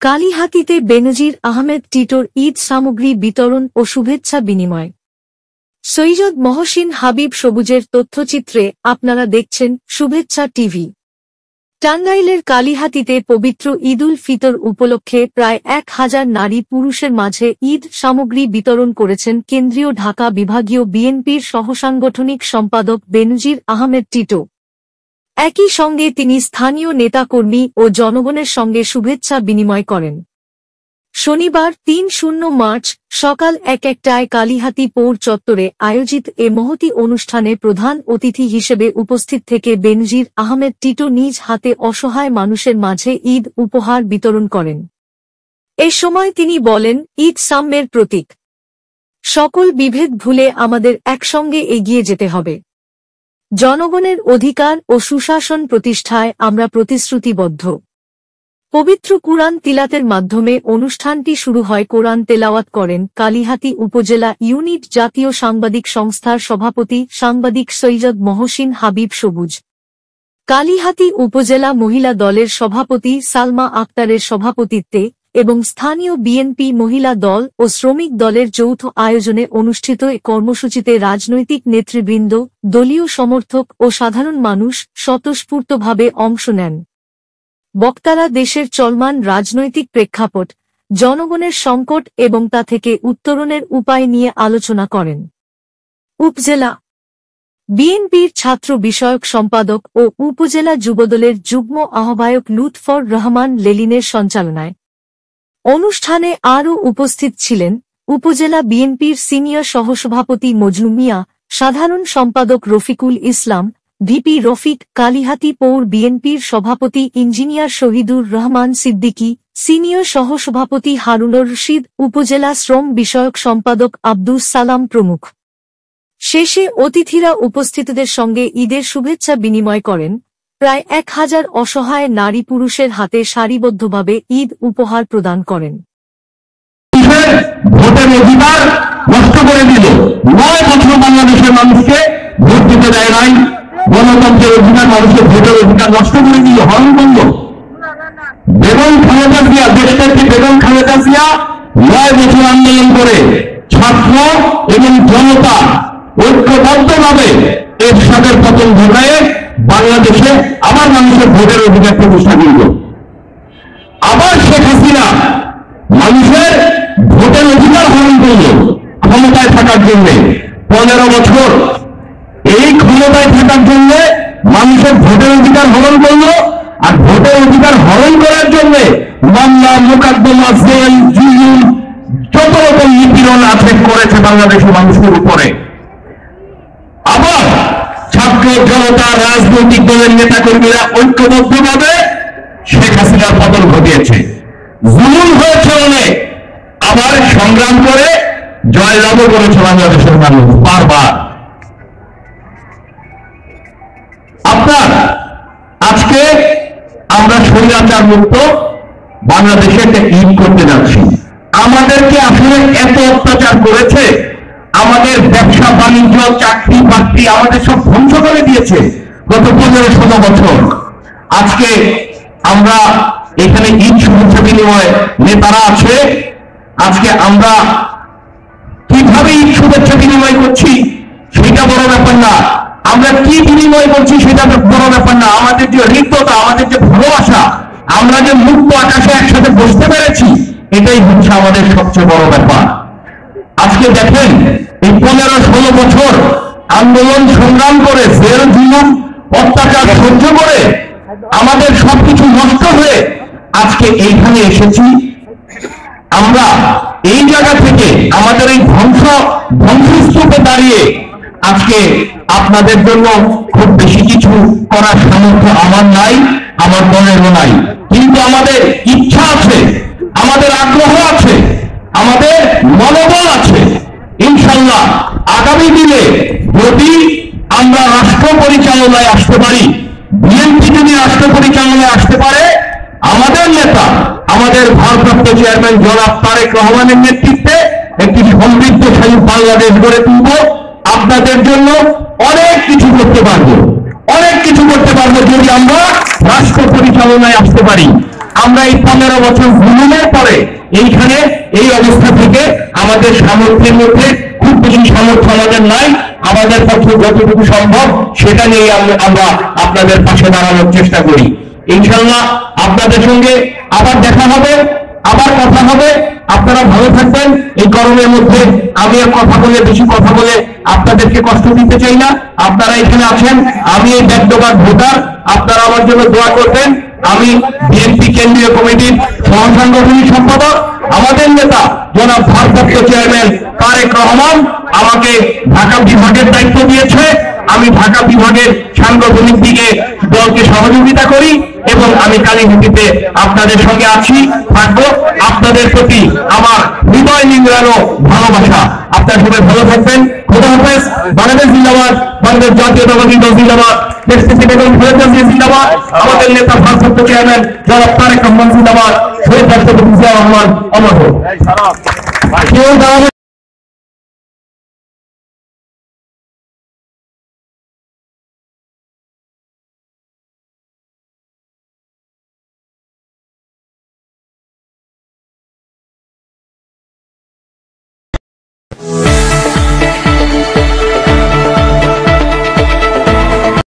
কালিহাতীতে বেনজির আহমেদ টিটোর ঈদ সামগ্রী বিতরণ ও শুভেচ্ছা বিনিময়। সৈয়দ মহসিন হাবিব সবুজের তথ্যচিত্রে আপনারা দেখছেন শুভেচ্ছা টিভি। টাঙ্গাইলের কালিহাতীতে পবিত্র ঈদুল ফিতর উপলক্ষে প্রায় 1000 নারী পুরুষের মাঝে ঈদ সামগ্রী বিতরণ করেছেন কেন্দ্রীয় ঢাকা বিভাগীয় বিএনপির সহসাংগঠনিক সম্পাদক বেনজির আহমেদ টিটো। একই সঙ্গে তিনি স্থানীয় নেতাকর্মী ও জনগণের সঙ্গে শুভেচ্ছা বিনিময় করেন। শনিবার ৩ মার্চ সকাল ১টায় কালিহাতী পৌর চত্বরে আয়োজিত এ মহতী অনুষ্ঠানে প্রধান অতিথি হিসেবে উপস্থিত থেকে বেনজির আহমেদ টিটো নিজ হাতে অসহায় মানুষের মাঝে ঈদ উপহার বিতরণ করেন। এ সময় তিনি বলেন, ঈদ সাম্যের প্রতীক। সকল বিভেদ ভুলে আমাদের একসঙ্গে এগিয়ে যেতে হবে। জনগণের অধিকার ও সুশাসন প্রতিষ্ঠায় আমরা প্রতিশ্রুতিবদ্ধ। পবিত্র কুরআন তিলাতের মাধ্যমে অনুষ্ঠানটি শুরু হয়। কোরআন তেলাওয়াত করেন কালিহাতী উপজেলা ইউনিট জাতীয় সাংবাদিক সংস্থার সভাপতি সাংবাদিক সৈয়দ মহসিন হাবিব সবুজ, কালিহাতী উপজেলা মহিলা দলের সভাপতি সালমা আক্তারের সভাপতিত্বে এবং স্থানীয় বিএনপি মহিলা দল ও শ্রমিক দলের যৌথ আয়োজনে অনুষ্ঠিত এ কর্মসূচিতে রাজনৈতিক নেতৃবৃন্দ, দলীয় সমর্থক ও সাধারণ মানুষ স্বতঃস্ফূর্তভাবে অংশ নেন। বক্তারা দেশের চলমান রাজনৈতিক প্রেক্ষাপট, জনগণের সংকট এবং তা থেকে উত্তরণের উপায় নিয়ে আলোচনা করেন। উপজেলা বিএনপির ছাত্র বিষয়ক সম্পাদক ও উপজেলা যুবদলের যুগ্ম আহ্বায়ক লুৎফর রহমান লেলিনের সঞ্চালনায় অনুষ্ঠানে আরও উপস্থিত ছিলেন উপজেলা বিএনপির সিনিয়র সহসভাপতি মজনু মিয়া, সাধারণ সম্পাদক রফিকুল ইসলাম, ভিপি রফিক, কালিহাতী পৌর বিএনপির সভাপতি ইঞ্জিনিয়ার শহীদুর রহমান সিদ্দিকী, সিনিয়র সহসভাপতি হারুনুর রশিদ, উপজেলা শ্রম বিষয়ক সম্পাদক আব্দুস সালাম প্রমুখ। শেষে অতিথিরা উপস্থিতদের সঙ্গে ঈদের শুভেচ্ছা বিনিময় করেন। প্রায় 1000 অসহায় নারী পুরুষের হাতে সারিবদ্ধভাবে ঈদ উপহার প্রদান করেন। ভোটের অধিকার নষ্ট করে দিল। 9 বছর বাংলাদেশের মানুষকে ভোট দিতে দেয় নাই। গণতন্ত্রের অধিকার, মানুষের ভোটের অধিকার নষ্ট করে দিল, হরণ করল। বেগম খালেদা জিয়া, দেশটাকে বেগম খালেদা জিয়া 9 বছর আন্দোলন করে ছাত্র এবং জনতা ঐক্যবদ্ধভাবে এরশাদের পতন ঘটায় বাংলাদেশে আবার মানুষের ভোটের অধিকার প্রতিষ্ঠা করল। আবার শেখ হাসিনা মানুষের ভোটের অধিকার হরণ করল ক্ষমতায় থাকার জন্য। 15 বছর এই ক্ষমতায় থাকার জন্য মানুষের ভোটের অধিকার হরণ করল। আর ভোটের অধিকার হরণ করার জন্য মামলা, মোকদ্দমা, জেল, জুলুম, যত রকম নিপীড়ন আছে করেছে বাংলাদেশের মানুষের উপরে। আবার ছাত্র জনতা, রাজনৈতিক দলের নেতাকর্মীরা ঐক্যবদ্ধভাবে শেখ হাসিনার পতন ঘটিয়েছে। জুলুম হয়েছে অনেক, আবার সংগ্রাম করে জয়লাভও করেছে বাংলাদেশের মানুষ বারবার। আপনার আজকে আমরা স্বৈরাচার মুক্ত বাংলাদেশে একটা ঈদ করতে যাচ্ছি। আমাদেরকে আসলে এত অত্যাচার করেছে, আমাদের ব্যবসা বাণিজ্য, চাকরি বাকরি আমাদের সব ধ্বংস করে দিয়েছে গত 15-16 বছর। আজকে আমরা এখানে ঈদ শুভেচ্ছা বিনিময় নেতারা আছে। আজকে আমরা কিভাবে ঈদ শুভেচ্ছা বিনিময় করছি সেটা বড় ব্যাপার না, আমরা কি বিনিময় করছি সেটা বড় ব্যাপার না। আমাদের যে হৃদ্যতা, আমাদের যে ভালোবাসা, আমরা যে মুক্ত আকাশে একসাথে বসতে পেরেছি, এটাই হচ্ছে আমাদের সবচেয়ে বড় ব্যাপার। আজকে দেখেন, এই 15-16 বছর আন্দোলন সংগ্রাম করে, জেল, জুলুম, অত্যাচার সহ্য করে আমাদের সবকিছু নষ্ট হয়ে আজকে এইখানে এসেছি। আমরা এই জায়গা থেকে আমাদের এই ধ্বংসস্তূপে দাঁড়িয়ে আজকে আপনাদের জন্য খুব বেশি কিছু করার সামর্থ্য আমার নাই, আমার দলেরও নাই। কিন্তু আমাদের ইচ্ছা আছে, আমাদের আগ্রহ আছে, আমাদের মনোবল আছে। ইনশাল্লাহ আগামী দিনে যদি আমরা রাষ্ট্র পরিচালনায় আসতে পারি, বিএনপি যদি রাষ্ট্র পরিচালনায় আসতে পারে, আমাদের নেতা, আমাদের ভারপ্রাপ্ত চেয়ারম্যান জনাব তারেক রহমানের নেতৃত্বে একটি সমৃদ্ধশালী বাংলাদেশ গড়ে তুলব। আপনাদের জন্য অনেক কিছু করতে পারবো, অনেক কিছু করতে পারবো যদি আমরা রাষ্ট্র পরিচালনায় আসতে পারি। আমরা এই 15 বছর ভ্রমণের পরে এইখানে এই অবস্থা থেকে আমাদের সামর্থ্যের মধ্যে খুব বেশি সামর্থ্য আমাদের নাই, আমাদের পক্ষে যতটুকু সম্ভব সেটা নিয়ে আমরা আপনাদের পাশে দাঁড়ানোর চেষ্টা করি। ইনশাআল্লাহ আপনাদের সঙ্গে আবার দেখা হবে, আবার কথা হবে। আপনারা ভালো থাকবেন। এই গরমের মধ্যে আমি আর বেশি কথা বলে আপনাদেরকে কষ্ট দিতে চাই না। আপনারা এখানে আছেন, আমি এই ব্যক্তগত ভোটার, আপনারা আমার জন্য দোয়া করবেন। আমি বিএনপি কেন্দ্রীয় কমিটির সহসাংগঠনিক সম্পাদক, আমাদের নেতা জনাব ভারপ্রাপ্ত চেয়ারম্যান তারেক রহমান আমাকে ঢাকা বিভাগের দায়িত্ব দিয়েছে। আমি ঢাকা বিভাগের সাংগঠনিক দিকে দলকে সহযোগিতা করি এবং আমি কালীঘাটিতে আপনাদের সঙ্গে আছি, থাকবো। আপনাদের প্রতি আমার হৃদয় নিংড়ানো ভালোবাসা। আপনার সবাই ভালো থাকবেন। খোদা হাফেজ। বাংলাদেশ জিন্দাবাদ, বাংলাদেশ জাতীয়তাবাদী দল জিন্দাবাদ, জিন্দাবাদ, আমাদের নেতা ভারপ্রাপ্ত চেয়ারম্যান জনাব তারেক রহমান জিন্দাবাদ, শহীদ রাষ্ট্রপতি জিয়া রহমান অমর হোক।